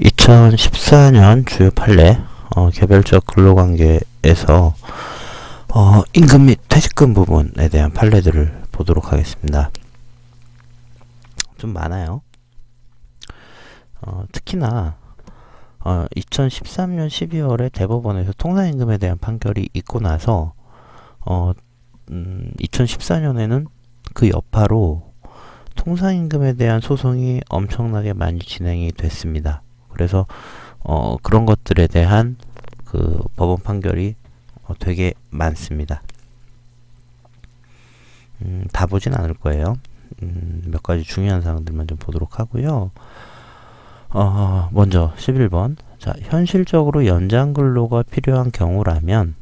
2014년 주요 판례 개별적 근로관계에서 임금 및 퇴직금 부분에 대한 판례들을 보도록 하겠습니다. 좀 많아요. 특히나 2013년 12월에 대법원에서 통상임금에 대한 판결이 있고 나서 2014년에는 그 여파로 통상임금에 대한 소송이 엄청나게 많이 진행이 됐습니다. 그래서 그런 것들에 대한 그 법원 판결이 되게 많습니다. 다 보진 않을 거예요. 몇 가지 중요한 사항들만 좀 보도록 하고요. 먼저 11번. 자, 현실적으로 연장근로가 필요한 경우라면,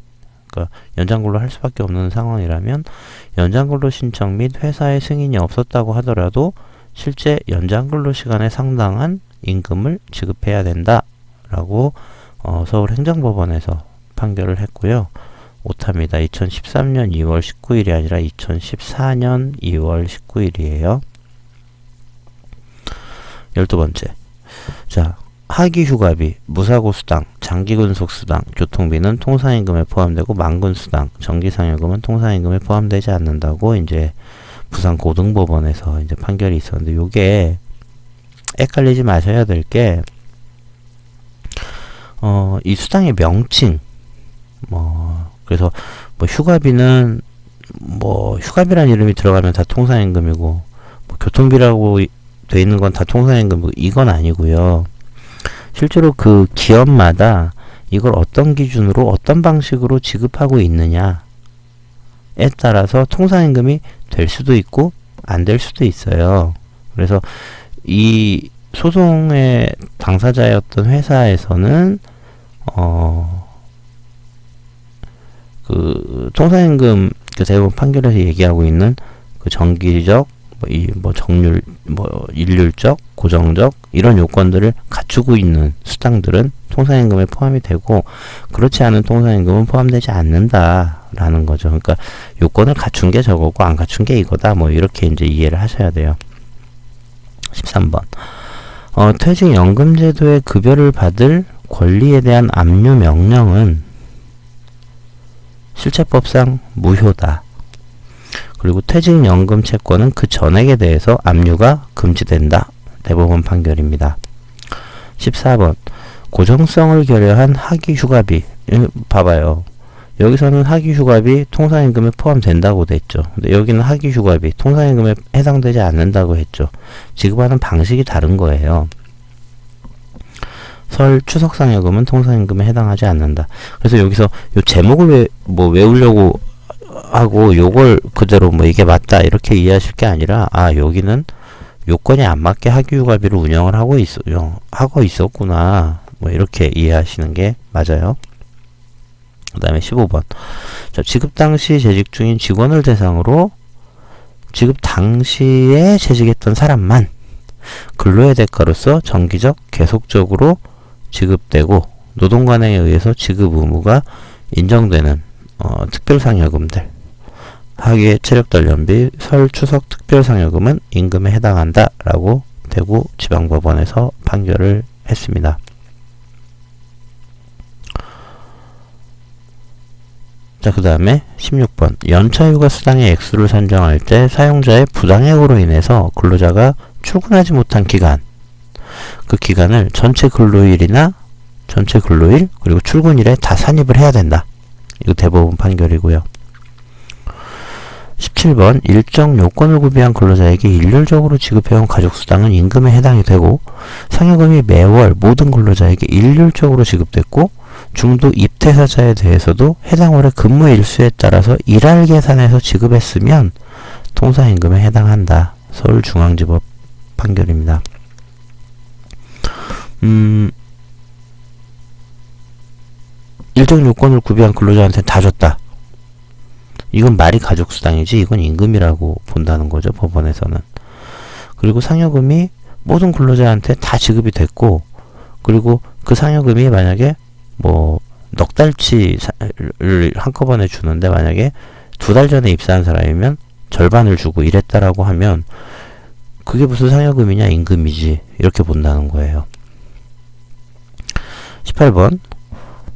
그러니까 연장근로 할 수밖에 없는 상황이라면 연장근로 신청 및 회사의 승인이 없었다고 하더라도 실제 연장근로 시간에 상당한 임금을 지급해야 된다 라고 서울행정법원에서 판결을 했고요. 오타입니다. 2013년 2월 19일이 아니라 2014년 2월 19일이에요. 12번째. 자, 하기휴가비, 무사고수당, 장기근속수당, 교통비는 통상임금에 포함되고 만근수당, 정기상여금은 통상임금에 포함되지 않는다고 이제 부산고등법원에서 이제 판결이 있었는데, 요게 헷갈리지 마셔야 될 게 이 수당의 명칭, 그래서 휴가비는 휴가비란 이름이 들어가면 다 통상임금이고, 교통비라고 돼 있는 건 다 통상임금이고, 이건 아니고요. 실제로 그 기업마다 이걸 어떤 기준으로 어떤 방식으로 지급하고 있느냐에 따라서 통상임금이 될 수도 있고 안 될 수도 있어요. 그래서 이 소송의 당사자였던 회사에서는 그 통상임금 그 대법원 판결에서 얘기하고 있는 그 정기적 정률, 일률적, 고정적 이런 요건들을 갖추고 있는 수당들은 통상임금에 포함이 되고, 그렇지 않은 통상임금은 포함되지 않는다라는 거죠. 그러니까 요건을 갖춘 게 저거고 안 갖춘 게 이거다. 이렇게 이제 이해를 하셔야 돼요. 13번. 퇴직연금제도의 급여를 받을 권리에 대한 압류 명령은 실체법상 무효다. 그리고 퇴직연금 채권은 그 전액에 대해서 압류가 금지된다. 대법원 판결입니다. 14번. 고정성을 결여한 하기휴가비. 봐봐요. 여기서는 하기휴가비 통상임금에 포함된다고 됐죠. 근데 여기는 하기휴가비 통상임금에 해당되지 않는다고 했죠. 지급하는 방식이 다른 거예요. 설, 추석상여금은 통상임금에 해당하지 않는다. 그래서 여기서 요 제목을 외우려고 하고 요걸 그대로 이게 맞다 이렇게 이해하실 게 아니라, 여기는 요건이 안 맞게 하기휴가비를 운영을 하고 있었구나 이렇게 이해하시는 게 맞아요. 그 다음에 15번. 자, 지급 당시 재직 중인 직원을 대상으로 지급 당시에 재직했던 사람만 근로의 대가로서 정기적 계속적으로 지급되고 노동관행에 의해서 지급 의무가 인정되는 특별상여금들, 하기의 체력단련비, 설, 추석 특별상여금은 임금에 해당한다 라고 대구지방법원에서 판결을 했습니다. 자, 그 다음에 16번. 연차휴가 수당의 액수를 산정할 때 사용자의 부당액으로 인해서 근로자가 출근하지 못한 기간, 그 기간을 전체 근로일 그리고 출근일에 다 산입을 해야 된다. 이거 대법원 판결이고요. 17번. 일정 요건을 구비한 근로자에게 일률적으로 지급해온 가족수당은 임금에 해당이 되고, 상여금이 매월 모든 근로자에게 일률적으로 지급됐고, 중도 입퇴사자에 대해서도 해당 월의 근무 일수에 따라서 일할 계산해서 지급했으면 통상임금에 해당한다. 서울중앙지법 판결입니다. 일정 요건을 구비한 근로자한테 다 줬다. 이건 말이 가족수당이지 이건 임금이라고 본다는 거죠, 법원에서는. 그리고 상여금이 모든 근로자한테 다 지급이 됐고, 그리고 그 상여금이 만약에 넉 달치를 한꺼번에 주는데 만약에 2달 전에 입사한 사람이면 절반을 주고 이랬다라고 하면 그게 무슨 상여금이냐, 임금이지 이렇게 본다는 거예요. 18번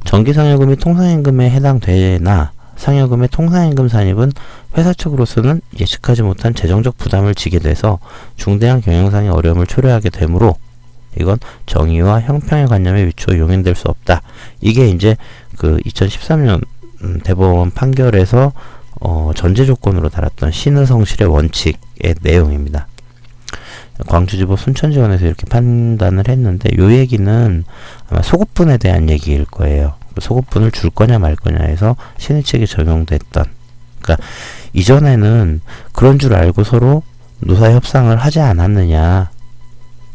정기상여금이 통상임금에 해당되나 상여금의 통상임금 산입은 회사 측으로서는 예측하지 못한 재정적 부담을 지게 돼서 중대한 경영상의 어려움을 초래하게 되므로 이건 정의와 형평의 관념에 비추어 용인될 수 없다. 이게 이제 그 2013년 대법원 판결에서 전제 조건으로 달았던 신의성실의 원칙의 내용입니다. 광주지법 순천지원에서 이렇게 판단을 했는데 요 얘기는 아마 소급분에 대한 얘기일 거예요. 소급분을 줄 거냐 말 거냐 해서 신의 측에 적용됐던, 그러니까 이전에는 그런 줄 알고 서로 노사 협상을 하지 않았느냐.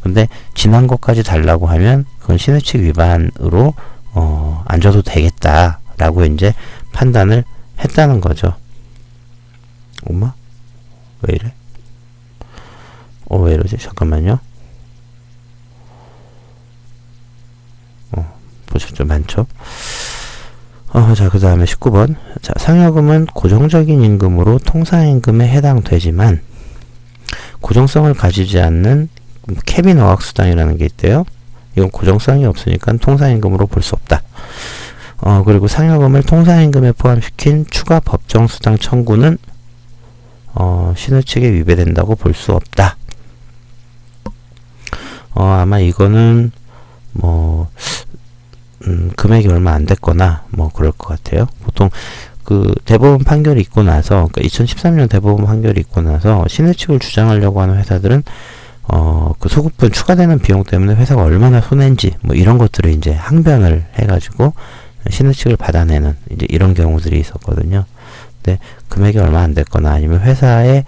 근데 지난 것까지 달라고 하면 그건 신의 측 위반으로 안 줘도 되겠다라고 이제 판단을 했다는 거죠. 엄마? 왜 이래? 왜 이러지? 잠깐만요. 보셨죠? 많죠? 자, 그 다음에 19번. 자, 상여금은 고정적인 임금으로 통상임금에 해당되지만, 고정성을 가지지 않는 캐빈 어학수당이라는 게 있대요. 이건 고정성이 없으니까 통상임금으로 볼 수 없다. 그리고 상여금을 통상임금에 포함시킨 추가 법정수당 청구는, 신의 측에 위배된다고 볼 수 없다. 아마 이거는, 금액이 얼마 안 됐거나, 그럴 것 같아요. 보통, 그, 대법원 판결이 있고 나서, 그러니까 2013년 대법원 판결이 있고 나서, 신의 측을 주장하려고 하는 회사들은, 그 소급분 추가되는 비용 때문에 회사가 얼마나 손해인지, 이런 것들을 이제 항변을 해가지고, 신의 측을 받아내는, 이제 이런 경우들이 있었거든요. 근데, 금액이 얼마 안 됐거나, 아니면 회사의,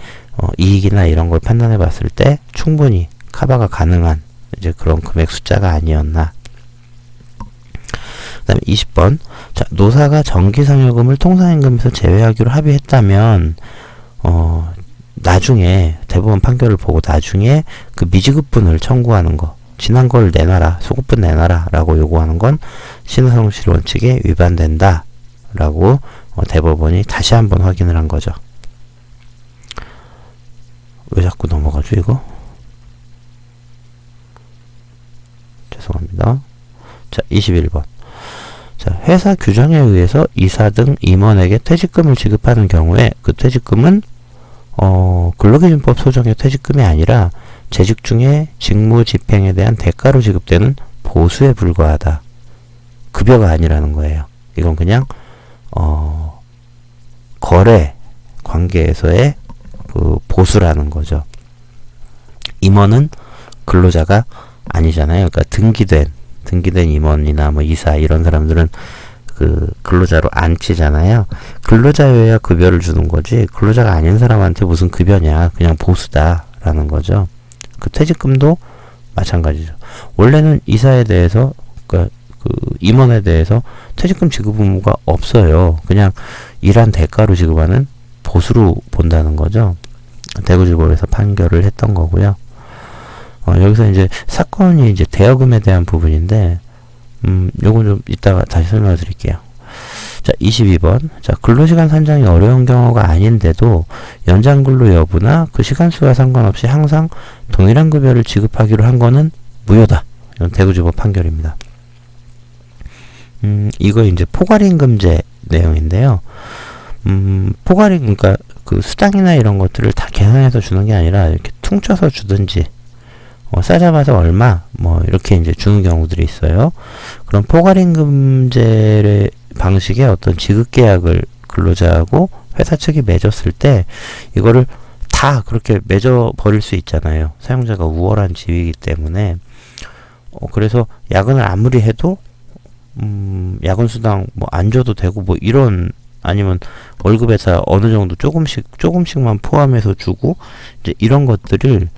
이익이나 이런 걸 판단해 봤을 때, 충분히 커버가 가능한, 이제 그런 금액 숫자가 아니었나. 그 다음에 20번. 자, 노사가 정기상여금을 통상임금에서 제외하기로 합의했다면, 나중에, 대법원 판결을 보고 나중에 그 미지급분을 청구하는 거, 지난 걸 내놔라, 소급분 내놔라, 라고 요구하는 건 신의성실 원칙에 위반된다, 라고 대법원이 다시 한번 확인을 한 거죠. 왜 자꾸 넘어가죠, 이거? 죄송합니다. 자, 21번. 자, 회사 규정에 의해서 이사 등 임원에게 퇴직금을 지급하는 경우에 그 퇴직금은 근로기준법 소정의 퇴직금이 아니라 재직 중에 직무 집행에 대한 대가로 지급되는 보수에 불과하다. 급여가 아니라는 거예요. 이건 그냥 거래 관계에서의 그 보수라는 거죠. 임원은 근로자가 아니잖아요. 그러니까 등기된 임원이나 이사 이런 사람들은 그 근로자로 안 치잖아요. 근로자여야 급여를 주는 거지 근로자가 아닌 사람한테 무슨 급여냐, 그냥 보수다라는 거죠. 그 퇴직금도 마찬가지죠. 원래는 이사에 대해서, 그러니까 그 임원에 대해서 퇴직금 지급 의무가 없어요. 그냥 일한 대가로 지급하는 보수로 본다는 거죠. 대구지법에서 판결을 했던 거고요. 여기서 이제 사건이 이제 대여금에 대한 부분인데, 요건 좀 이따가 다시 설명을 드릴게요. 자, 22번. 자, 근로시간 산정이 어려운 경우가 아닌데도 연장 근로 여부나 그 시간수와 상관없이 항상 동일한 급여를 지급하기로 한 거는 무효다. 이건 대구지법 판결입니다. 이거 이제 포괄임금제 내용인데요. 포괄임, 그러니까 그 수당이나 이런 것들을 다 계산해서 주는 게 아니라 이렇게 퉁쳐서 주든지, 싸잡아서 얼마, 이렇게 이제 주는 경우들이 있어요. 그럼 포괄임금제 방식의 어떤 지급계약을 근로자하고 회사 측이 맺었을 때, 이거를 다 그렇게 맺어버릴 수 있잖아요. 사용자가 우월한 지위이기 때문에. 그래서 야근을 아무리 해도, 야근수당 안 줘도 되고, 이런, 아니면 월급에서 어느 정도 조금씩만 포함해서 주고, 이제 이런 것들을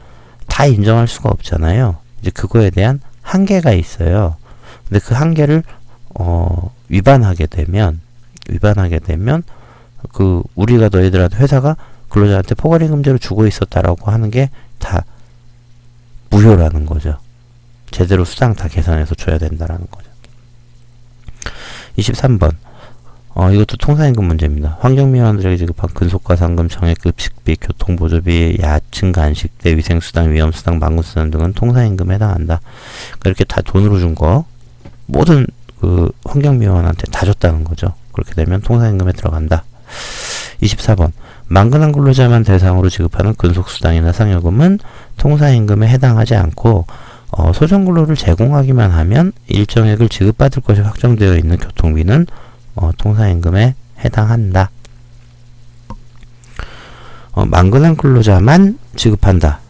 다 인정할 수가 없잖아요. 이제 그거에 대한 한계가 있어요. 근데 그 한계를 위반하게 되면 그 우리가 너희들한테 회사가 근로자한테 포괄임금제로 주고 있었다라고 하는 게 다 무효라는 거죠. 제대로 수당 다 계산해서 줘야 된다라는 거죠. 23번. 이것도 통상임금 문제입니다. 환경미화원들에게 지급한 근속과상금, 정액급 식비, 교통보조비, 야층 간식대, 위생수당, 위험수당, 망군수당 등은 통상임금에 해당한다. 그러니까 이렇게 다 돈으로 준 거, 모든 그 환경미화원한테 다 줬다는 거죠. 그렇게 되면 통상임금에 들어간다. 24번 만근한 근로자만 대상으로 지급하는 근속수당이나 상여금은 통상임금에 해당하지 않고 소정근로를 제공하기만 하면 일정액을 지급받을 것이 확정되어 있는 교통비는 통상임금에 해당한다. 만근한 근로자만 지급한다.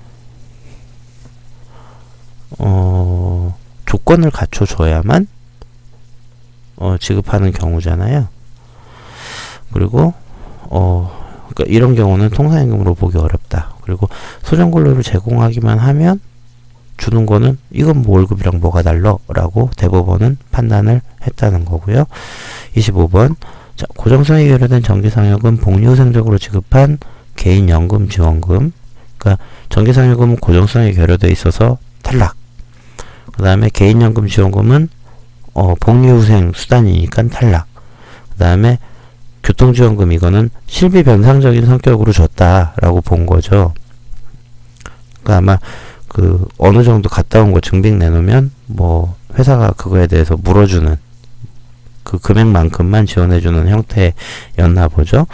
조건을 갖춰줘야만 지급하는 경우잖아요. 그리고 그러니까 이런 경우는 통상임금으로 보기 어렵다. 그리고 소정근로를 제공하기만 하면 주는 거는 이건 뭐 월급이랑 뭐가 달러? 라고 대법원은 판단을 했다는 거고요. 25번 자, 고정성이 결여된 정기상여금 복리후생적으로 지급한 개인연금지원금 그러니까 정기상여금은 고정성이 결여되어 있어서 탈락. 그 다음에 개인연금지원금은 복리후생 수단이니까 탈락. 그 다음에 교통지원금 이거는 실비변상적인 성격으로 줬다라고 본 거죠. 그러니까 아마 그 어느 정도 갔다 온 거 증빙 내놓으면 뭐 회사가 그거에 대해서 물어주는 그 금액만큼만 지원해주는 형태였나 보죠.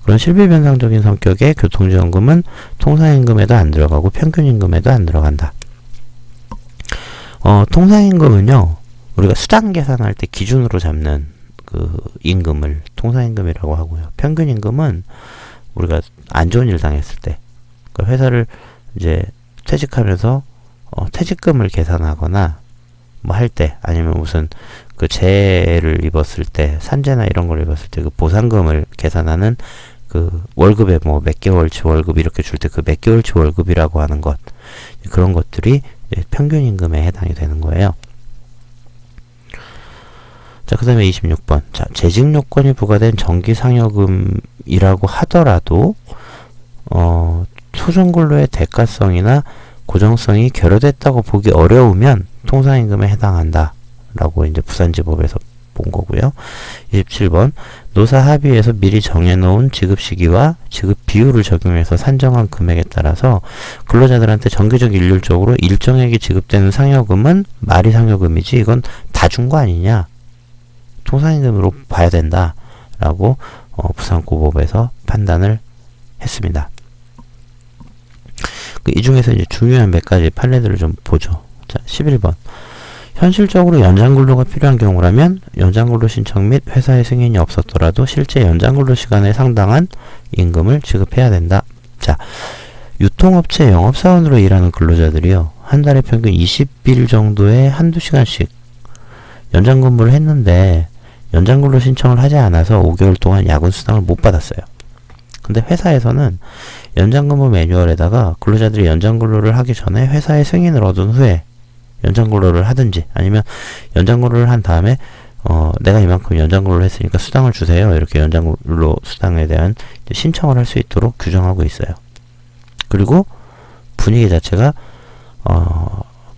그런 실비변상적인 성격의 교통지원금은 통상임금에도 안 들어가고 평균임금에도 안 들어간다. 통상임금은요 우리가 수당 계산할 때 기준으로 잡는 그 임금을 통상임금이라고 하고요. 평균임금은 우리가 안 좋은 일 당했을 때 그러니까 회사를 이제 퇴직하면서 퇴직금을 계산하거나 뭐 할 때 아니면 무슨 그 재해를 입었을 때 산재나 이런 걸 입었을 때 그 보상금을 계산하는 그 월급에 뭐 몇 개월치 월급 이렇게 줄 때 그 몇 개월치 월급이라고 하는 것 그런 것들이 평균임금에 해당이 되는 거예요. 자, 그 다음에 26번. 자, 재직 요건이 부과된 정기상여금이라고 하더라도, 소정근로의 대가성이나 고정성이 결여됐다고 보기 어려우면 통상임금에 해당한다. 라고 이제 부산지법에서 본 거고요. 27번. 노사 합의에서 미리 정해놓은 지급 시기와 지급 비율을 적용해서 산정한 금액에 따라서 근로자들한테 정기적 일률적으로 일정액이 지급되는 상여금은 말이 상여금이지 이건 다 준 거 아니냐. 통상임금으로 봐야 된다 라고 부산고법에서 판단을 했습니다. 이 중에서 이제 중요한 몇 가지 판례들을 좀 보죠. 자, 11번 현실적으로 연장근로가 필요한 경우라면 연장근로 신청 및 회사의 승인이 없었더라도 실제 연장근로 시간에 상당한 임금을 지급해야 된다. 자, 유통업체 영업사원으로 일하는 근로자들이요. 한 달에 평균 20일 정도에 한두 시간씩 연장근무를 했는데 연장근로 신청을 하지 않아서 5개월 동안 야근수당을 못 받았어요. 근데 회사에서는 연장근무 매뉴얼에다가 근로자들이 연장근로를 하기 전에 회사의 승인을 얻은 후에 연장근로를 하든지 아니면 연장근로를 한 다음에 내가 이만큼 연장근로를 했으니까 수당을 주세요. 이렇게 연장근로 수당에 대한 신청을 할 수 있도록 규정하고 있어요. 그리고 분위기 자체가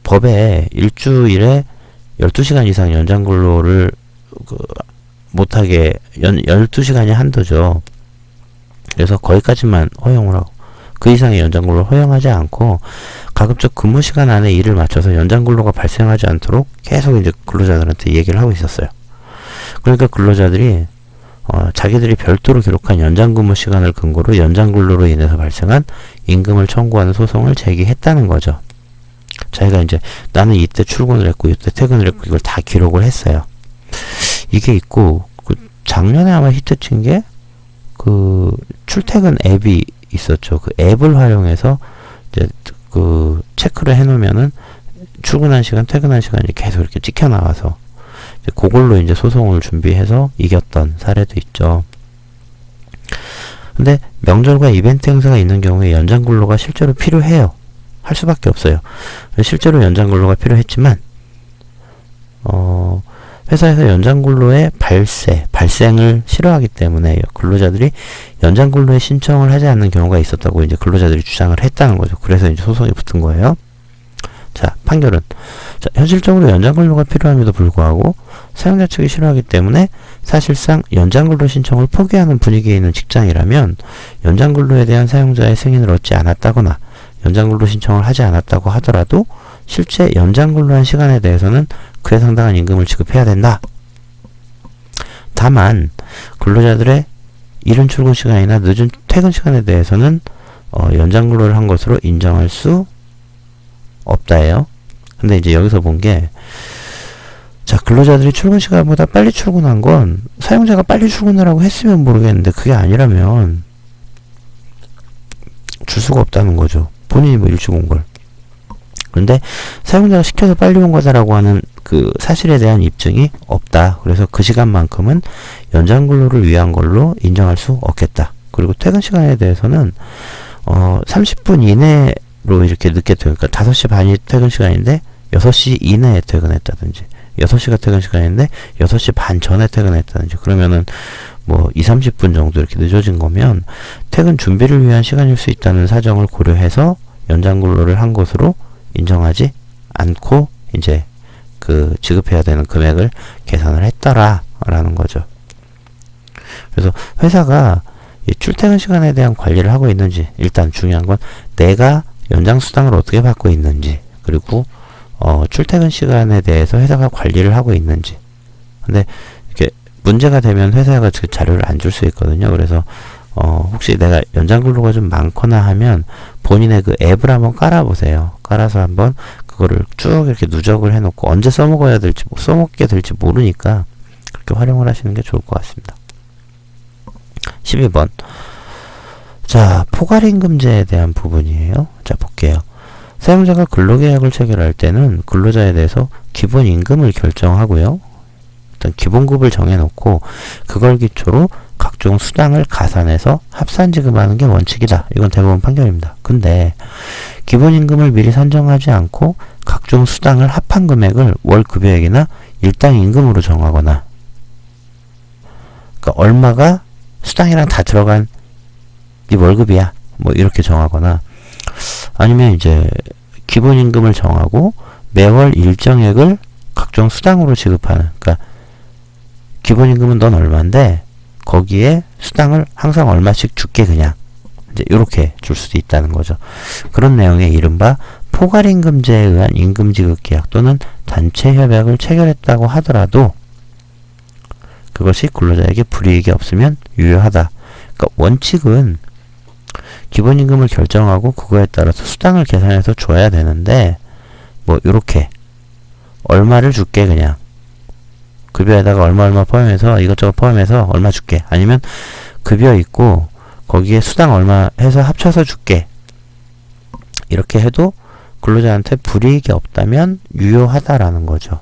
법에 일주일에 12시간 이상 연장근로를 못하게 12시간이 한도죠. 그래서 거기까지만 허용을 하고 그 이상의 연장근로를 허용하지 않고 가급적 근무시간 안에 일을 맞춰서 연장근로가 발생하지 않도록 계속 이제 근로자들한테 얘기를 하고 있었어요. 그러니까 근로자들이 자기들이 별도로 기록한 연장근무 시간을 근거로 연장근로로 인해서 발생한 임금을 청구하는 소송을 제기했다는 거죠. 자기가 이제 나는 이때 출근을 했고 이때 퇴근을 했고 이걸 다 기록을 했어요. 이게 있고 작년에 아마 히트친 게 그 출퇴근 앱이 있었죠. 그 앱을 활용해서 이제 그 체크를 해놓으면은 출근한 시간, 퇴근한 시간이 계속 이렇게 찍혀 나와서 이제 그걸로 이제 소송을 준비해서 이겼던 사례도 있죠. 근데 명절과 이벤트 행사가 있는 경우에 연장근로가 실제로 필요해요. 할 수밖에 없어요. 실제로 연장근로가 필요했지만 회사에서 연장근로의 발생을 싫어하기 때문에 근로자들이 연장근로에 신청을 하지 않는 경우가 있었다고 이제 근로자들이 주장을 했다는 거죠. 그래서 이제 소송이 붙은 거예요. 자, 판결은 자, 현실적으로 연장근로가 필요함에도 불구하고 사용자 측이 싫어하기 때문에 사실상 연장근로 신청을 포기하는 분위기에 있는 직장이라면 연장근로에 대한 사용자의 승인을 얻지 않았다거나 연장근로 신청을 하지 않았다고 하더라도 실제 연장근로한 시간에 대해서는 그에 상당한 임금을 지급해야 된다 다만 근로자들의 이른 출근 시간이나 늦은 퇴근 시간에 대해서는 연장 근로를 한 것으로 인정할 수 없다예요. 근데 이제 여기서 본 게, 자, 근로자들이 출근 시간보다 빨리 출근한 건 사용자가 빨리 출근하라고 했으면 모르겠는데 그게 아니라면 줄 수가 없다는 거죠. 본인이 뭐 일찍 온 걸. 그런데 사용자가 시켜서 빨리 온 거다라고 하는 그 사실에 대한 입증이 없다. 그래서 그 시간만큼은 연장 근로를 위한 걸로 인정할 수 없겠다. 그리고 퇴근 시간에 대해서는 30분 이내로 이렇게 늦게 그러니까 5시 반이 퇴근 시간인데 6시 이내에 퇴근했다든지 6시가 퇴근 시간인데 6시 반 전에 퇴근했다든지 그러면은 뭐 30분 정도 이렇게 늦어진 거면 퇴근 준비를 위한 시간일 수 있다는 사정을 고려해서 연장 근로를 한 것으로 인정하지 않고 이제 그 지급해야 되는 금액을 계산을 했더라라는 거죠. 그래서 회사가 이 출퇴근 시간에 대한 관리를 하고 있는지, 일단 중요한 건 내가 연장 수당을 어떻게 받고 있는지, 그리고 출퇴근 시간에 대해서 회사가 관리를 하고 있는지. 근데 이렇게 문제가 되면 회사가 그 자료를 안 줄 수 있거든요. 그래서 혹시 내가 연장 근로가 좀 많거나 하면 본인의 그 앱을 한번 깔아보세요. 깔아서 한번 그거를 쭉 이렇게 누적을 해놓고 언제 써먹어야 될지, 써먹게 될지 모르니까 그렇게 활용을 하시는 게 좋을 것 같습니다. 12번. 자, 포괄임금제에 대한 부분이에요. 자, 볼게요. 사용자가 근로계약을 체결할 때는 근로자에 대해서 기본임금을 결정하고요. 일단 기본급을 정해놓고 그걸 기초로 각종 수당을 가산해서 합산지급하는 게 원칙이다. 이건 대법원 판결입니다. 근데 기본임금을 미리 산정하지 않고 각종 수당을 합한 금액을 월급여액이나 일당 임금으로 정하거나, 그러니까 얼마가 수당이랑 다 들어간 네 월급이야, 뭐 이렇게 정하거나, 아니면 이제 기본임금을 정하고 매월 일정액을 각종 수당으로 지급하는, 그러니까 기본임금은 넌 얼마인데 거기에 수당을 항상 얼마씩 줄게, 그냥 이제 이렇게 줄 수도 있다는 거죠. 그런 내용의 이른바 포괄임금제에 의한 임금지급계약 또는 단체협약을 체결했다고 하더라도 그것이 근로자에게 불이익이 없으면 유효하다. 그러니까 원칙은 기본임금을 결정하고 그거에 따라서 수당을 계산해서 줘야 되는데, 뭐 요렇게 얼마를 줄게, 그냥 급여에다가 얼마 포함해서 이것저것 포함해서 얼마 줄게, 아니면 급여 있고 거기에 수당 얼마 해서 합쳐서 줄게, 이렇게 해도 근로자한테 불이익이 없다면 유효하다라는 거죠.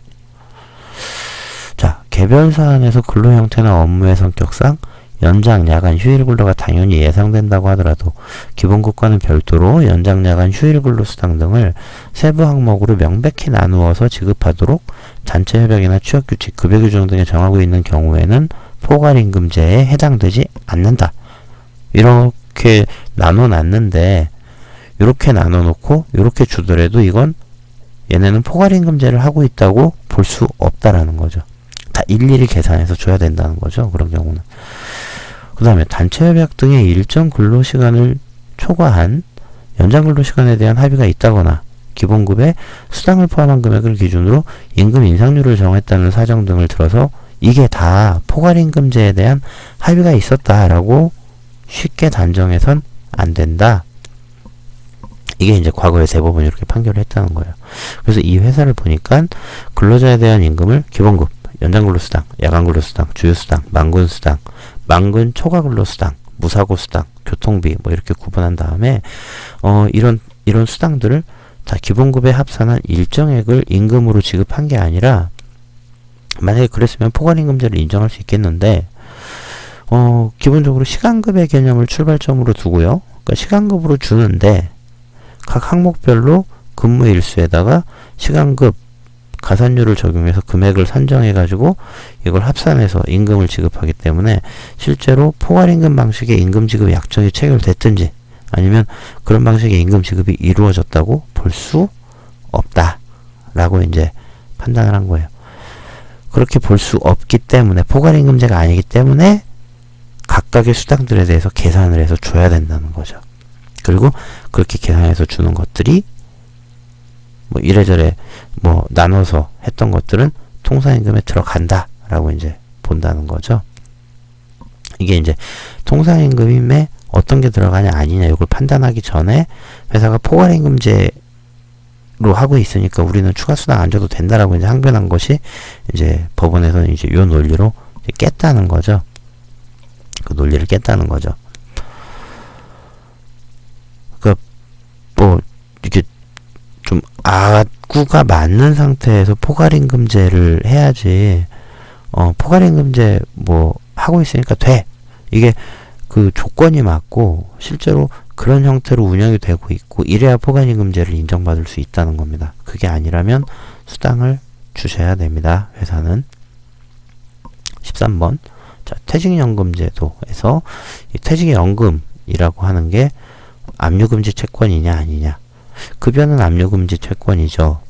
자, 개별 사안에서 근로 형태나 업무의 성격상 연장, 야간, 휴일 근로가 당연히 예상된다고 하더라도 기본급과는 별도로 연장, 야간, 휴일 근로 수당 등을 세부 항목으로 명백히 나누어서 지급하도록 단체협약이나 취업규칙, 급여규정 등에 정하고 있는 경우에는 포괄임금제에 해당되지 않는다. 이렇게 나눠놨는데 이렇게 나눠놓고 이렇게 주더라도 이건 얘네는 포괄임금제를 하고 있다고 볼 수 없다라는 거죠. 다 일일이 계산해서 줘야 된다는 거죠. 그런 경우는. 그 다음에 단체협약 등의 일정 근로시간을 초과한 연장 근로시간에 대한 합의가 있다거나 기본급에 수당을 포함한 금액을 기준으로 임금 인상률을 정했다는 사정 등을 들어서 이게 다 포괄임금제에 대한 합의가 있었다라고 쉽게 단정해선 안 된다. 이게 이제 과거에 대법원이 이렇게 판결을 했다는 거예요. 그래서 이 회사를 보니까 근로자에 대한 임금을 기본급, 연장근로수당, 야간근로수당, 주휴수당, 만근수당, 만근 초과근로수당, 무사고수당, 교통비 뭐 이렇게 구분한 다음에 이런 수당들을 다 기본급에 합산한 일정액을 임금으로 지급한 게 아니라, 만약에 그랬으면 포괄임금제를 인정할 수 있겠는데 기본적으로 시간급의 개념을 출발점으로 두고요. 그러니까 시간급으로 주는데 각 항목별로 근무 일수에다가 시간급 가산율을 적용해서 금액을 산정해가지고 이걸 합산해서 임금을 지급하기 때문에 실제로 포괄임금 방식의 임금지급 약정이 체결됐든지 아니면 그런 방식의 임금지급이 이루어졌다고 볼 수 없다라고 이제 판단을 한 거예요. 그렇게 볼 수 없기 때문에, 포괄임금제가 아니기 때문에 각각의 수당들에 대해서 계산을 해서 줘야 된다는 거죠. 그리고 그렇게 계산해서 주는 것들이 뭐 이래저래 뭐 나눠서 했던 것들은 통상임금에 들어간다 라고 이제 본다는 거죠. 이게 이제 통상임금에 어떤 게 들어가냐 아니냐 이걸 판단하기 전에 회사가 포괄임금제로 하고 있으니까 우리는 추가수당 안 줘도 된다라고 이제 항변한 것이 이제 법원에서는 이제 요 논리로 이제 깼다는 거죠. 그 논리를 깼다는 거죠. 그러니까 뭐 이게 좀 악구가 맞는 상태에서 포괄임금제를 해야지. 포괄임금제 뭐 하고 있으니까 돼. 이게 그 조건이 맞고 실제로 그런 형태로 운영이 되고 있고 이래야 포괄임금제를 인정받을 수 있다는 겁니다. 그게 아니라면 수당을 주셔야 됩니다. 회사는. 13번. 자, 퇴직연금제도에서 이 퇴직연금이라고 하는 게 압류금지 채권이냐 아니냐. 급여는 압류금지 채권이죠.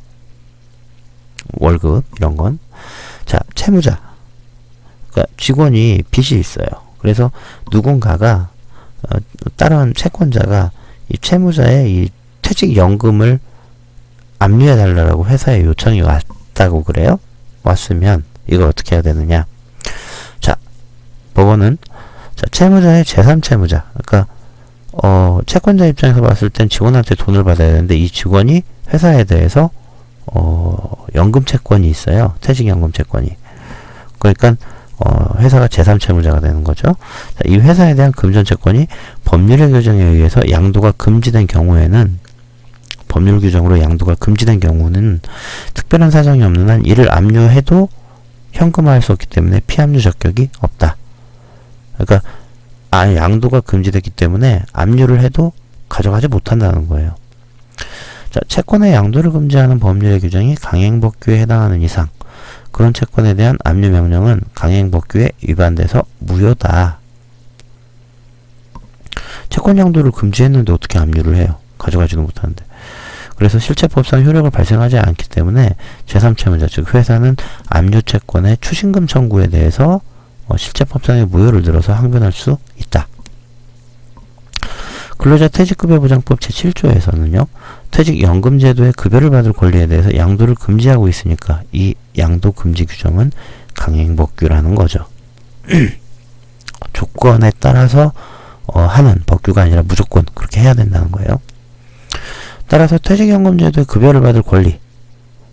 월급 이런 건. 자, 채무자. 그러니까 직원이 빚이 있어요. 그래서 누군가가 다른 채권자가 이 채무자의 이 퇴직연금을 압류해 달라고 회사에 요청이 왔다고 그래요. 왔으면 이걸 어떻게 해야 되느냐. 자, 법원은 자, 채무자의 제3채무자. 그러니까 채권자 입장에서 봤을 땐 직원한테 돈을 받아야 되는데 이 직원이 회사에 대해서 연금 채권이 있어요. 퇴직연금 채권이. 그러니까 회사가 제3채무자가 되는 거죠. 자, 이 회사에 대한 금전 채권이 법률의 규정에 의해서 양도가 금지된 경우에는 법률 규정으로 양도가 금지된 경우는 특별한 사정이 없는 한 이를 압류해도 현금화할 수 없기 때문에 피압류 적격이 없다. 그러니까 양도가 금지됐기 때문에 압류를 해도 가져가지 못한다는 거예요. 자, 채권의 양도를 금지하는 법률의 규정이 강행법규에 해당하는 이상 그런 채권에 대한 압류 명령은 강행법규에 위반돼서 무효다. 채권 양도를 금지했는데 어떻게 압류를 해요? 가져가지도 못하는데. 그래서 실체법상 효력을 발생하지 않기 때문에 제3채무자 즉 회사는 압류 채권의 추징금 청구에 대해서 실체법상의 무효를 들어서 항변할 수 있다. 근로자 퇴직급여보장법 제7조에서는요. 퇴직연금제도의 급여를 받을 권리에 대해서 양도를 금지하고 있으니까 이 양도 금지 규정은 강행법규라는 거죠. 조건에 따라서 하는 법규가 아니라 무조건 그렇게 해야 된다는 거예요. 따라서 퇴직연금제도의 급여를 받을 권리,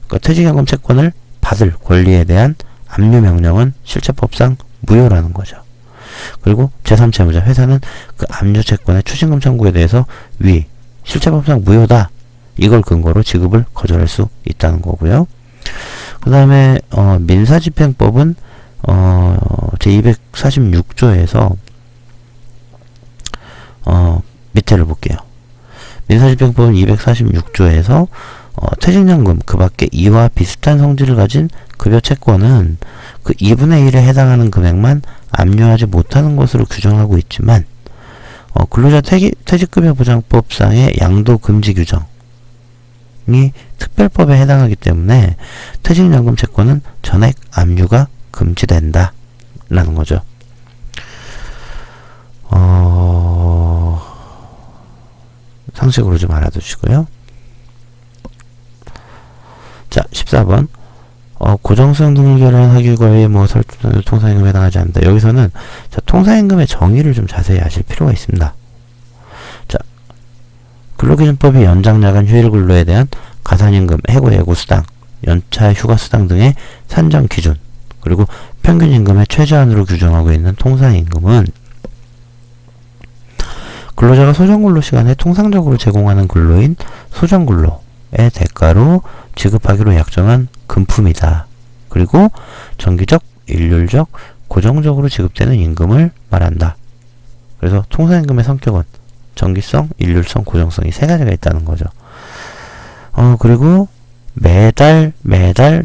그러니까 퇴직연금 채권을 받을 권리에 대한 압류 명령은 실체법상 무효라는 거죠. 그리고 제3채무자 회사는 그 압류 채권의 추징금 청구에 대해서 실체법상 무효다. 이걸 근거로 지급을 거절할 수 있다는 거고요. 그 다음에 민사집행법은 제246조에서 밑에를 볼게요. 민사집행법은 246조에서 퇴직연금 그 밖에 이와 비슷한 성질을 가진 급여 채권은 그 2분의 1에 해당하는 금액만 압류하지 못하는 것으로 규정하고 있지만 근로자 퇴직급여보장법상의 양도 금지 규정이 특별법에 해당하기 때문에 퇴직연금 채권은 전액 압류가 금지된다 라는 거죠. 상식으로 좀 알아두시고요. 자, 14번. 고정수당 등을 결한 사규과의 설정 통상임금에 해당하지 않는다. 여기서는 자, 통상임금의 정의를 좀 자세히 아실 필요가 있습니다. 자, 근로기준법이 연장야간 휴일근로에 대한 가산임금, 해고 예고수당, 연차 휴가수당 등의 산정 기준, 그리고 평균임금의 최저한으로 규정하고 있는 통상임금은 근로자가 소정근로 시간에 통상적으로 제공하는 근로인 소정근로의 대가로 지급하기로 약정한 금품이다. 그리고 정기적, 일률적, 고정적으로 지급되는 임금을 말한다. 그래서 통상임금의 성격은 정기성, 일률성, 고정성이 세 가지가 있다는 거죠. 그리고 매달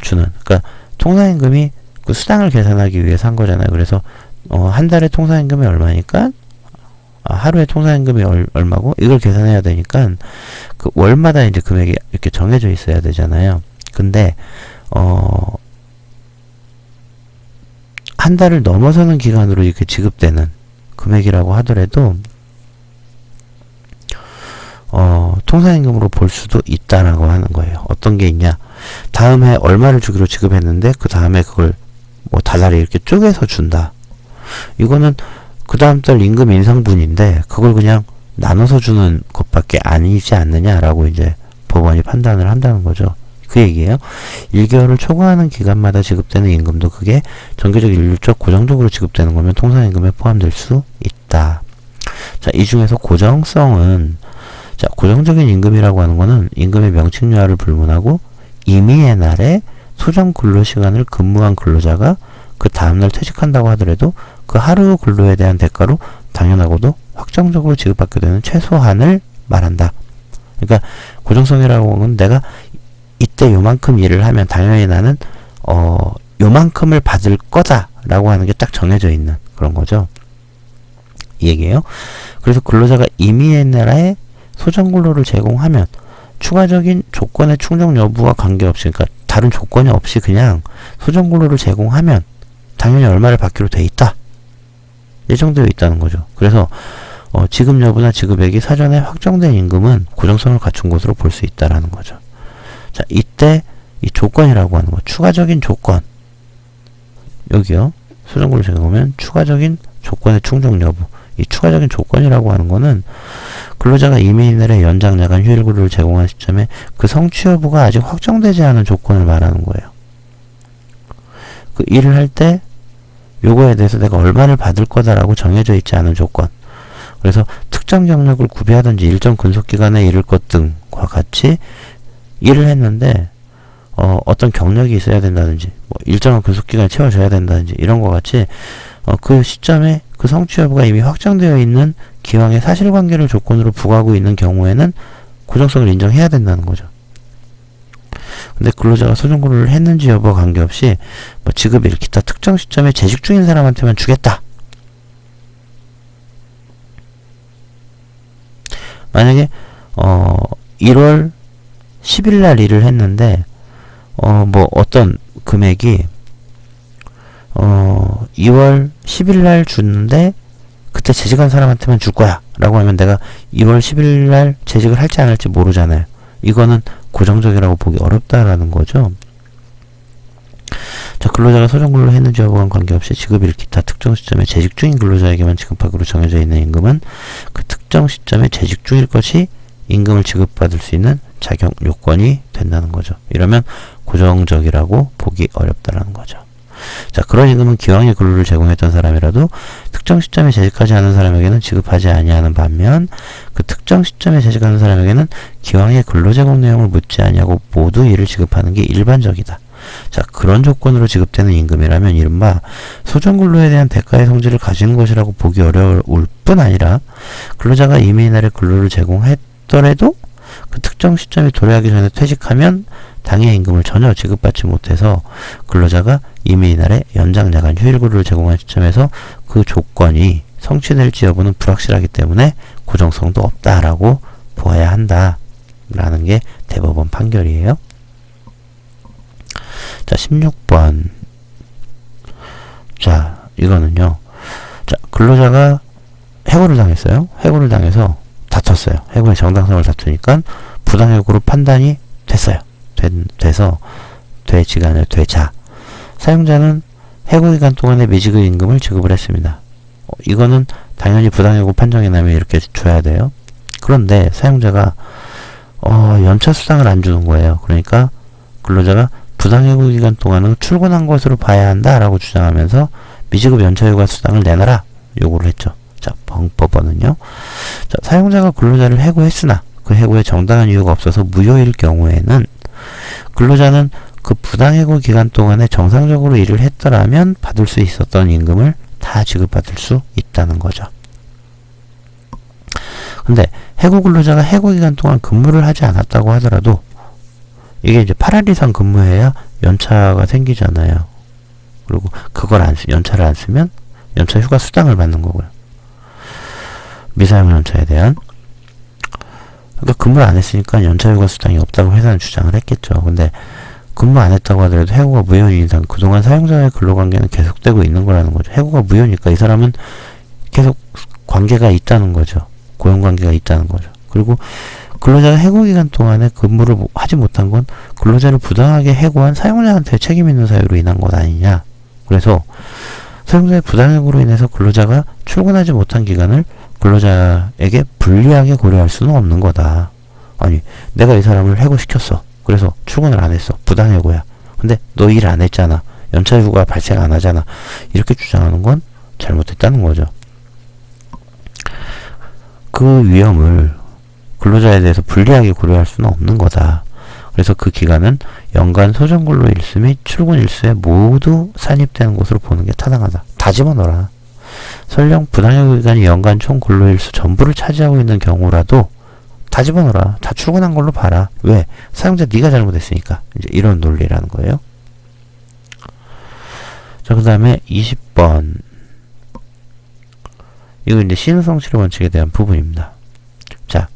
주는, 그러니까 통상임금이 그 수당을 계산하기 위해서 한 거잖아요. 그래서 한 달에 통상임금이 얼마니까 하루에 통상임금이 얼마고 이걸 계산해야 되니까 그 월마다 이제 금액이 이렇게 정해져 있어야 되잖아요. 근데 한 달을 넘어서는 기간으로 이렇게 지급되는 금액이라고 하더라도 통상임금으로 볼 수도 있다라고 하는 거예요. 어떤 게 있냐? 다음 해 얼마를 주기로 지급했는데 그 다음에 그걸 뭐 달달이 이렇게 쪼개서 준다. 이거는 그 다음 달 임금 인상분인데 그걸 그냥 나눠서 주는 것밖에 아니지 않느냐라고 이제 법원이 판단을 한다는 거죠. 그 얘기예요. 1개월을 초과하는 기간마다 지급되는 임금도 그게 정기적 일률적 고정적으로 지급되는 거면 통상임금에 포함될 수 있다. 자, 이 중에서 고정성은, 자, 고정적인 임금이라고 하는 거는 임금의 명칭유화를 불문하고 임의의 날에 소정 근로시간을 근무한 근로자가 그 다음날 퇴직한다고 하더라도 그 하루 근로에 대한 대가로 당연하고도 확정적으로 지급받게 되는 최소한을 말한다. 그러니까 고정성이라고 하는 건 내가 이때 요만큼 일을 하면 당연히 나는 요만큼을 받을 거다라고 하는 게 딱 정해져 있는 그런 거죠. 이 얘기예요. 그래서 근로자가 임의의 나라에 소정근로를 제공하면 추가적인 조건의 충족 여부와 관계없이, 그러니까 다른 조건이 없이 그냥 소정근로를 제공하면 당연히 얼마를 받기로 돼 있다. 예정되어 있다는 거죠. 그래서 지급 여부나 지급액이 사전에 확정된 임금은 고정성을 갖춘 것으로 볼 수 있다라는 거죠. 자, 이때 이 조건이라고 하는 거, 추가적인 조건, 여기요. 소정근로 제공하면 추가적인 조건의 충족 여부. 이 추가적인 조건이라고 하는 거는 근로자가 임의인날에 연장 야간 휴일 근로를 제공한 시점에 그 성취 여부가 아직 확정되지 않은 조건을 말하는 거예요. 그 일을 할 때 요거에 대해서 내가 얼마를 받을 거다라고 정해져 있지 않은 조건. 그래서 특정 경력을 구비하든지 일정 근속기간에 이를 것 등과 같이 일을 했는데 어떤 경력이 있어야 된다든지 뭐 일정한 근속기간을 채워줘야 된다든지 이런 것 같이 그 시점에 그 성취 여부가 이미 확정되어 있는 기왕의 사실관계를 조건으로 부과하고 있는 경우에는 고정성을 인정해야 된다는 거죠. 근데 근로자가 소정근로를 했는지 여부와 관계없이 뭐 지급일 기타 특정 시점에 재직 중인 사람한테만 주겠다. 만약에 1월 10일 날 일을 했는데 뭐 어떤 금액이 2월 10일 날 줬는데 그때 재직한 사람한테만 줄 거야 라고 하면 내가 2월 10일 날 재직을 할지 안 할지 모르잖아요. 이거는 고정적이라고 보기 어렵다라는 거죠. 자, 근로자가 소정근로를 했는지 여부와는 관계없이 지급일 기타 특정 시점에 재직 중인 근로자에게만 지급하기로 정해져 있는 임금은 그 특정 시점에 재직 중일 것이 임금을 지급받을 수 있는 자격 요건이 된다는 거죠. 이러면 고정적이라고 보기 어렵다라는 거죠. 자, 그런 임금은 기왕에 근로를 제공했던 사람이라도 특정 시점에 재직하지 않은 사람에게는 지급하지 아니하는 반면 그 특정 시점에 재직하는 사람에게는 기왕에 근로 제공 내용을 묻지 아니하고 모두 이를 지급하는 게 일반적이다. 자, 그런 조건으로 지급되는 임금이라면 이른바 소정근로에 대한 대가의 성질을 가지는 것이라고 보기 어려울 뿐 아니라 근로자가 임의의 날에 근로를 제공했더라도 그 특정 시점이 도래하기 전에 퇴직하면 당해 임금을 전혀 지급받지 못해서 근로자가 임의의 날에 연장 야간 휴일 근로를 제공한 시점에서 그 조건이 성취될지 여부는 불확실하기 때문에 고정성도 없다라고 보아야 한다라는 게 대법원 판결이에요. 자, 16번. 자, 이거는요. 자, 근로자가 해고를 당했어요. 해고를 당해서 다퉜어요. 해고의 정당성을 다투니까 부당해고로 판단이 됐어요. 돼서 돼지가 아니라 돼자. 사용자는 해고기간 동안의 미지급 임금을 지급을 했습니다. 이거는 당연히 부당해고 판정이 나면 이렇게 줘야 돼요. 그런데 사용자가 연차 수당을 안 주는 거예요. 그러니까 근로자가 부당해고 기간 동안은 출근한 것으로 봐야 한다라고 주장하면서 미지급 연차휴가 수당을 내놔라 요구를 했죠. 자, 법원은요. 자, 사용자가 근로자를 해고했으나 그 해고에 정당한 이유가 없어서 무효일 경우에는 근로자는 그 부당해고 기간 동안에 정상적으로 일을 했더라면 받을 수 있었던 임금을 다 지급받을 수 있다는 거죠. 근데 해고 근로자가 해고 기간 동안 근무를 하지 않았다고 하더라도 이게 이제 8일 이상 근무해야 연차가 생기잖아요. 그리고 그걸 연차를 안 쓰면 연차 휴가 수당을 받는 거고요. 미사용 연차에 대한. 그러니까 근무를 안 했으니까 연차 휴가 수당이 없다고 회사는 주장을 했겠죠. 근데 근무 안 했다고 하더라도 해고가 무효인 이상 그동안 사용자의 근로관계는 계속되고 있는 거라는 거죠. 해고가 무효니까 이 사람은 계속 관계가 있다는 거죠. 고용관계가 있다는 거죠. 그리고 근로자가 해고 기간 동안에 근무를 하지 못한 건 근로자를 부당하게 해고한 사용자한테 책임 있는 사유로 인한 것 아니냐. 그래서 사용자의 부당행으로 인해서 근로자가 출근하지 못한 기간을 근로자에게 불리하게 고려할 수는 없는 거다. 아니, 내가 이 사람을 해고시켰어. 그래서 출근을 안 했어. 부당해고야. 근데 너 일 안 했잖아. 연차 휴가 발생 안 하잖아. 이렇게 주장하는 건 잘못했다는 거죠. 그 위험을 근로자에 대해서 불리하게 고려할 수는 없는 거다. 그래서 그 기간은 연간 소정근로 일수 및 출근 일수에 모두 산입되는 것으로 보는 게 타당하다. 다 집어넣어라. 설령 부당해고 기간이 연간 총 근로일수 전부를 차지하고 있는 경우라도 다 집어넣어라. 다 출근한 걸로 봐라. 왜? 사용자 네가 잘못했으니까. 이제 이런 논리라는 거예요. 자, 그 다음에 20번. 이거 이제 신성실의 원칙에 대한 부분입니다. 자,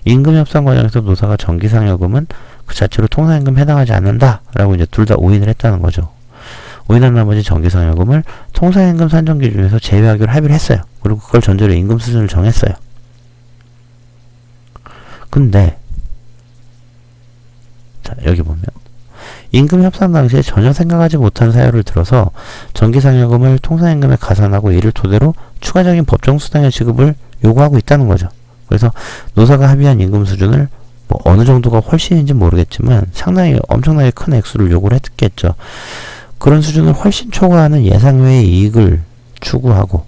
임금 협상 과정에서 노사가 정기상여금은 그 자체로 통상임금 해당하지 않는다 라고 이제 둘 다 오인을 했다는 거죠. 오인한 나머지 정기상여금을 통상임금 산정 기준에서 제외하기로 합의를 했어요. 그리고 그걸 전제로 임금 수준을 정했어요. 근데 자, 여기 보면 임금 협상 당시에 전혀 생각하지 못한 사유를 들어서 정기상여금을 통상임금에 가산하고 이를 토대로 추가적인 법정수당의 지급을 요구하고 있다는 거죠. 그래서 노사가 합의한 임금 수준을 뭐 어느 정도가 훨씬인지 모르겠지만 상당히 엄청나게 큰 액수를 요구를 했겠죠. 그런 수준을 훨씬 초과하는 예상외의 이익을 추구하고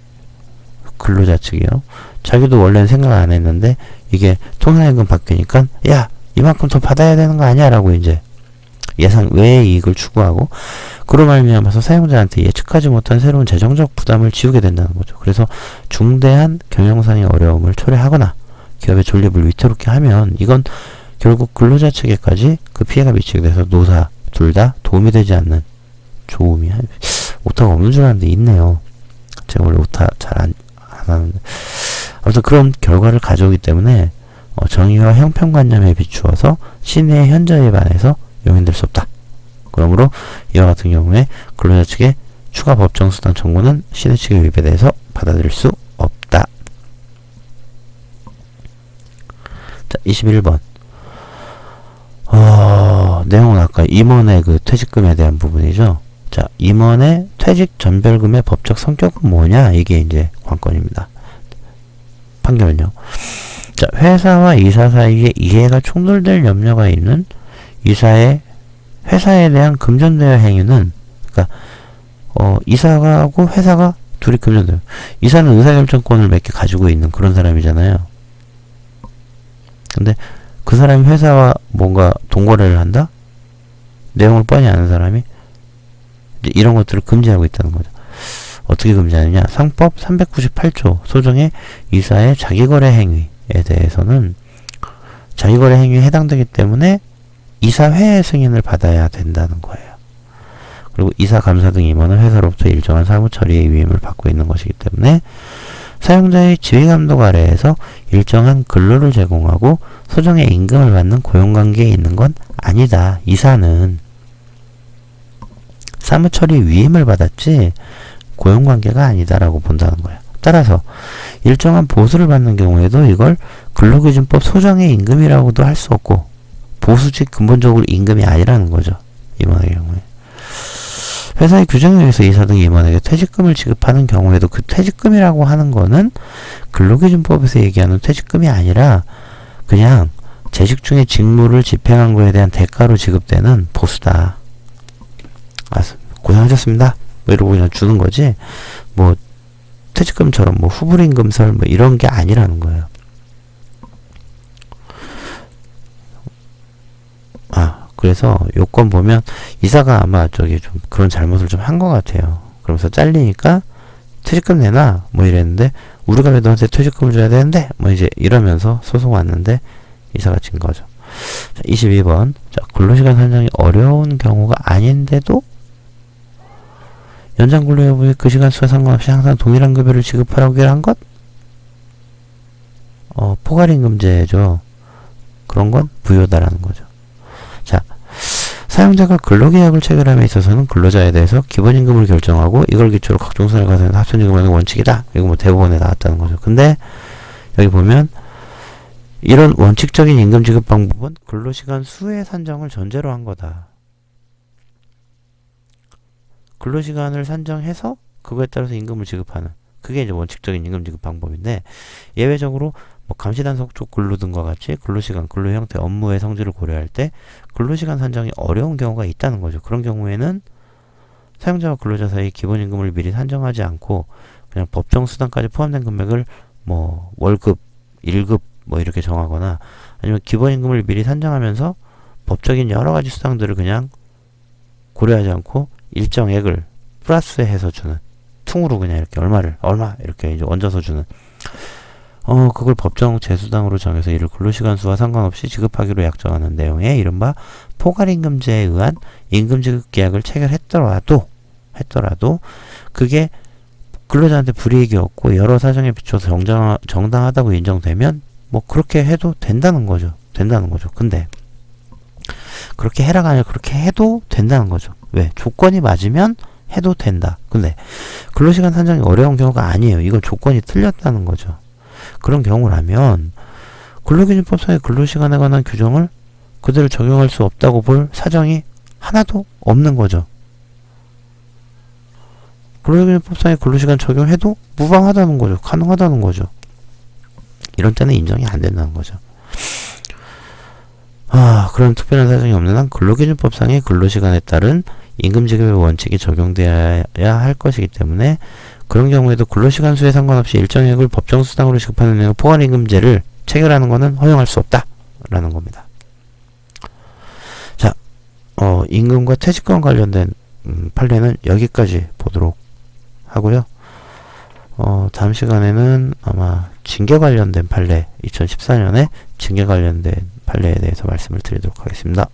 근로자 측이요. 자기도 원래는 생각 안 했는데 이게 통상임금 바뀌니까 야 이만큼 더 받아야 되는 거 아니야 라고 이제 예상 외의 이익을 추구하고 그로 말미암아서 사용자한테 예측하지 못한 새로운 재정적 부담을 지우게 된다는 거죠. 그래서 중대한 경영상의 어려움을 초래하거나 기업의 존립을 위태롭게 하면 이건 결국 근로자 측에까지 그 피해가 미치게 돼서 노사 둘 다 도움이 되지 않는 조음이 오타가 없는 줄 알았는데 있네요. 제가 원래 오타 잘 안 하는데 아무튼 그런 결과를 가져오기 때문에 정의와 형평관념에 비추어서 시내의 현저에 반해서 용인될 수 없다. 그러므로 이와 같은 경우에 근로자 측의 추가 법정수당 청구는 시내 측의 위배돼서 받아들일 수 없다. 자, 21번. 내용은 아까 임원의 그 퇴직금에 대한 부분이죠. 자, 임원의 퇴직 전별금의 법적 성격은 뭐냐? 이게 이제 관건입니다. 판결은요. 자, 회사와 이사 사이에 이해가 충돌될 염려가 있는 이사의 회사에 대한 금전대여 행위는, 그러니까 이사하고 회사가 둘이 금전대여. 이사는 의사결정권을 몇 개 가지고 있는 그런 사람이잖아요. 근데 그 사람이 회사와 뭔가 동거래를 한다? 내용을 뻔히 아는 사람이 이제 이런 것들을 금지하고 있다는 거죠. 어떻게 금지하느냐? 상법 398조 소정의 이사의 자기거래 행위에 대해서는 자기거래 행위에 해당되기 때문에 이사회의 승인을 받아야 된다는 거예요. 그리고 이사, 감사 등 임원은 회사로부터 일정한 사무 처리의 위임을 받고 있는 것이기 때문에 사용자의 지휘감독 아래에서 일정한 근로를 제공하고 소정의 임금을 받는 고용관계에 있는 건 아니다. 이사는 사무처리 위임을 받았지 고용관계가 아니다라고 본다는 거예요. 따라서 일정한 보수를 받는 경우에도 이걸 근로기준법 소정의 임금이라고도 할 수 없고 보수직 근본적으로 임금이 아니라는 거죠. 임원의 경우에. 회사의 규정에 의해서 이사 등 임원에게 퇴직금을 지급하는 경우에도 그 퇴직금이라고 하는 거는 근로기준법에서 얘기하는 퇴직금이 아니라 그냥 재직 중에 직무를 집행한 거에 대한 대가로 지급되는 보수다. 고생하셨습니다. 뭐 이러고 그냥 주는 거지. 뭐 퇴직금처럼 뭐 후불임금설 뭐 이런 게 아니라는 거예요. 그래서 요건 보면 이사가 아마 저기 좀 그런 잘못을 좀 한 것 같아요. 그러면서 잘리니까 퇴직금 내놔 뭐 이랬는데 우리가 왜 너한테 퇴직금을 줘야 되는데 뭐 이제 이러면서 소송 왔는데 이사가 진 거죠. 자, 22번. 자, 근로시간 산정이 어려운 경우가 아닌데도 연장 근로 여부에 그 시간 수와 상관없이 항상 동일한 급여를 지급하라고 한 것? 포괄임금제죠. 그런 건 부요다라는 거죠. 자, 사용자가 근로계약을 체결함에 있어서는 근로자에 대해서 기본임금을 결정하고 이걸 기초로 각종 수준을 가산해서 합산임금하는 원칙이다. 이거 뭐 대법원에 나왔다는 거죠. 근데 여기 보면 이런 원칙적인 임금 지급 방법은 근로시간 수의 산정을 전제로 한 거다. 근로시간을 산정해서 그거에 따라서 임금을 지급하는, 그게 이제 원칙적인 임금 지급 방법인데, 예외적으로 뭐 감시단속 쪽 근로 등과 같이 근로시간, 근로 형태, 업무의 성질을 고려할 때 근로시간 산정이 어려운 경우가 있다는 거죠. 그런 경우에는 사용자와 근로자 사이 기본임금을 미리 산정하지 않고 그냥 법정 수당까지 포함된 금액을 뭐 월급, 1급 뭐 이렇게 정하거나, 아니면 기본임금을 미리 산정하면서 법적인 여러 가지 수당들을 그냥 고려하지 않고 일정액을 플러스해서 주는, 퉁으로 그냥 이렇게 얼마 이렇게 이제 얹어서 주는, 그걸 법정 제수당으로 정해서 이를 근로시간 수와 상관없이 지급하기로 약정하는 내용의 이른바 포괄임금제에 의한 임금지급 계약을 체결했더라도 그게 근로자한테 불이익이었고 여러 사정에 비춰서 정당하다고 인정되면 뭐 그렇게 해도 된다는 거죠. 근데 그렇게 해라가 아니라 그렇게 해도 된다는 거죠. 왜? 조건이 맞으면 해도 된다. 근데 근로시간 산정이 어려운 경우가 아니에요. 이건 조건이 틀렸다는 거죠. 그런 경우라면 근로기준법상의 근로시간에 관한 규정을 그대로 적용할 수 없다고 볼 사정이 하나도 없는 거죠. 근로기준법상의 근로시간 적용해도 무방하다는 거죠. 가능하다는 거죠. 이런 때는 인정이 안 된다는 거죠. 그런 특별한 사정이 없는 한 근로기준법상의 근로시간에 따른 임금지급의 원칙이 적용되어야 할 것이기 때문에 그런 경우에도 근로시간 수에 상관없이 일정액을 법정수당으로 지급하는 내용 포괄임금제를 체결하는 것은 허용할 수 없다라는 겁니다. 자, 임금과 퇴직권 관련된 판례는 여기까지 보도록 하고요. 다음 시간에는 아마 징계 관련된 판례, 2014년에 징계 관련된 판례에 대해서 말씀을 드리도록 하겠습니다.